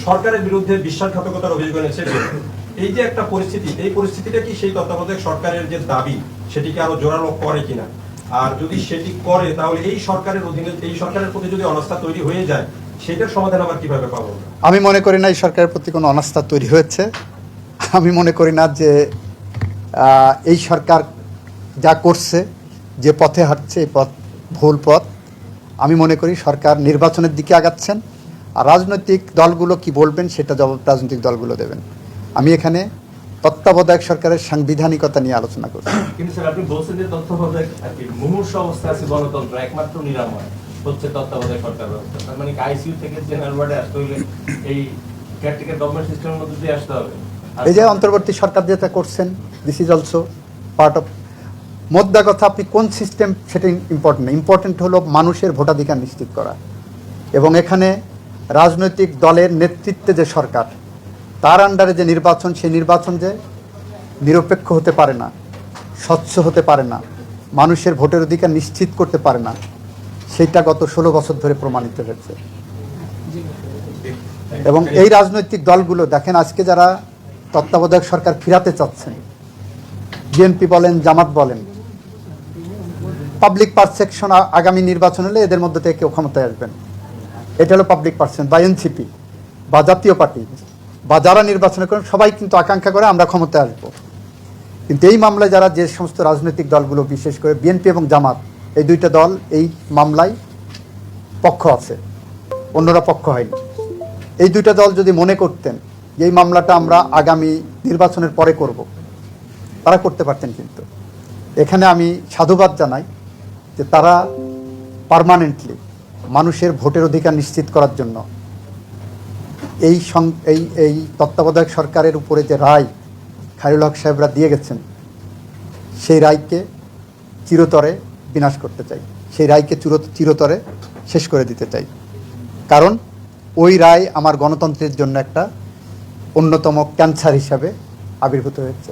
সরকারের বিরুদ্ধে বিশ্বাসঘাতকতার অভিযোগ এনেছে। এই যে একটা পরিস্থিতি, এই পরিস্থিতিটা কি সেই তত্ত্বাবধায়ক সরকারের যে দাবি সেটিকে আরো জোরালো করে কিনা? আর যদি সেটি করে তাহলে এই সরকারের অধীনে এই সরকারের প্রতি যদি অনাস্থা তৈরি হয়ে যায় সেটার সমাধান আবার কিভাবে পাবো? আমি মনে করি না এই সরকারের প্রতি কোনো অনাস্থা তৈরি হয়েছে। আমি মনে করি না যে এই সরকার যা করছে, যে পথে হাঁটছে এই পথ ভুল পথ। আমি মনে করি সরকার নির্বাচনের দিকে আগাচ্ছেন, আর রাজনৈতিক দলগুলো কি বলবেন সেটা জবাব রাজনৈতিক দলগুলো দেবেন। আমি এখানে তত্ত্বাবধায়ক সরকারের সাংবিধানিকতা নিয়ে আলোচনা করছি। কিন্তু স্যার আপনি বলছেন যে তত্ত্বাবধায়ক আর কি মুমূর্ষু অবস্থায় আছে গণতন্ত্র, একমাত্র নিরাময় হচ্ছে তত্ত্বাবধায়ক সরকার ব্যবস্থা। তার মানে আইসিইউ থেকে জেনারেল ওয়ার্ডে আসতে হলে এই কেয়ারটেকার গভর্নমেন্ট সিস্টেমের মধ্যে দিয়ে আসতে হবে। এই যে অন্তর্বর্তী সরকার যেটা করছেন, this is also part of. মোদ্দা কথা, আপনি কোন সিস্টেম সেটা ইম্পর্টেন্ট না, ইম্পর্টেন্ট হলো মানুষের ভোটাধিকার নিশ্চিত করা। এবং এখানে রাজনৈতিক দলের নেতৃত্বে যে সরকার, তার আন্ডারে যে নির্বাচন, সেই নির্বাচন যে নিরপেক্ষ হতে পারে না, স্বচ্ছ হতে পারে না, মানুষের ভোটের অধিকার নিশ্চিত করতে পারে না, সেইটা গত 16 বছর ধরে প্রমাণিত হয়েছে। এবং এই রাজনৈতিক দলগুলো দেখেন, আজকে যারা তত্ত্বাবধায়ক সরকার ফিরাতে চাচ্ছেন, বিএনপি বলেন, জামাত বলেন, পাবলিক পারসেপশন আগামী নির্বাচন হলে এদের মধ্যে থেকে কেউ ক্ষমতায় আসবেন, এটা হলো পাবলিক পারসেপশন। বা এনসিপি বা জাতীয় পার্টি বা যারা নির্বাচন করেন সবাই কিন্তু আকাঙ্ক্ষা করে আমরা ক্ষমতায় আসবো। কিন্তু এই মামলায় যারা, যে সমস্ত রাজনৈতিক দলগুলো, বিশেষ করে বিএনপি এবং জামাত, এই দুইটা দল এই মামলায় পক্ষ আছে, অন্যরা পক্ষ হয়নি। এই দুইটা দল যদি মনে করতেন যে এই মামলাটা আমরা আগামী নির্বাচনের পরে করব, তারা করতে পারতেন। কিন্তু এখানে আমি সাধুবাদ জানাই যে তারা পার্মানেন্টলি মানুষের ভোটের অধিকার নিশ্চিত করার জন্য এই তত্ত্বাবধায়ক সরকারের উপরে যে রায় খায়রুল হক সাহেবরা দিয়ে গেছেন, সেই রায়কে চিরতরে বিনাশ করতে চাই, সেই রায়কে চিরতরে শেষ করে দিতে চাই। কারণ ওই রায় আমার গণতন্ত্রের জন্য একটা অন্যতম ক্যান্সার হিসাবে আবির্ভূত হয়েছে।